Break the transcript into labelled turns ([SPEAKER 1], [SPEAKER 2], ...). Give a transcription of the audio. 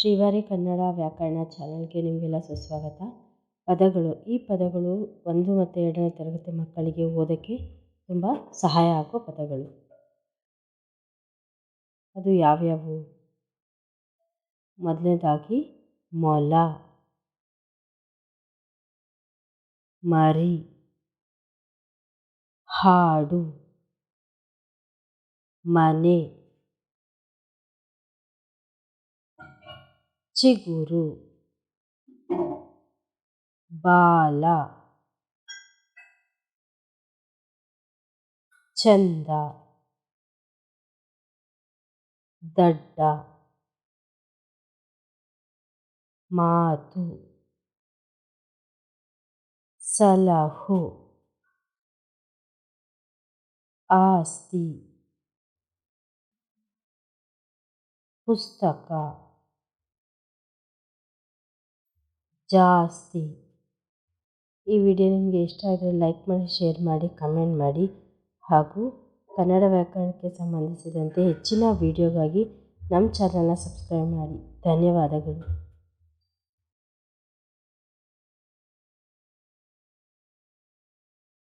[SPEAKER 1] ಶ್ರೀವಾರಿ ಕನ್ನಡ ವ್ಯಾಕರಣ ಚಾನಲ್ಗೆ ನಿಮಗೆಲ್ಲ ಸುಸ್ವಾಗತ. ಪದಗಳು. ಈ ಪದಗಳು 1 ಮತ್ತು 2ನೇ ತರಗತಿ ಮಕ್ಕಳಿಗೆ ಓದೋಕ್ಕೆ ತುಂಬ ಸಹಾಯ ಆಗೋ ಪದಗಳು. ಅದು ಯಾವ್ಯಾವು? ಮೊದಲನೇದಾಗಿ ಮೊಲ, ಮರಿ, ಹಾಡು, ಮನೆ, ಚಿಗುರು, ಬಾಲ, ಚಂದ, ದಡ್ಡ, ಮಾತು, ಸಲಹು, ಆಸ್ತಿ, ಪುಸ್ತಕ, ಜಾಸ್ತಿ. ಈ ವಿಡಿಯೋ ನಿಮಗೆ ಇಷ್ಟ ಆದರೆ ಲೈಕ್ ಮಾಡಿ, ಶೇರ್ ಮಾಡಿ, ಕಮೆಂಟ್ ಮಾಡಿ ಹಾಗೂ ಕನ್ನಡ ವ್ಯಾಕರಣಕ್ಕೆ ಸಂಬಂಧಿಸಿದಂತೆ ಹೆಚ್ಚಿನ ವಿಡಿಯೋಗಾಗಿ ನಮ್ಮ ಚಾನಲ್ನ ಸಬ್ಸ್ಕ್ರೈಬ್ ಮಾಡಿ. ಧನ್ಯವಾದಗಳು.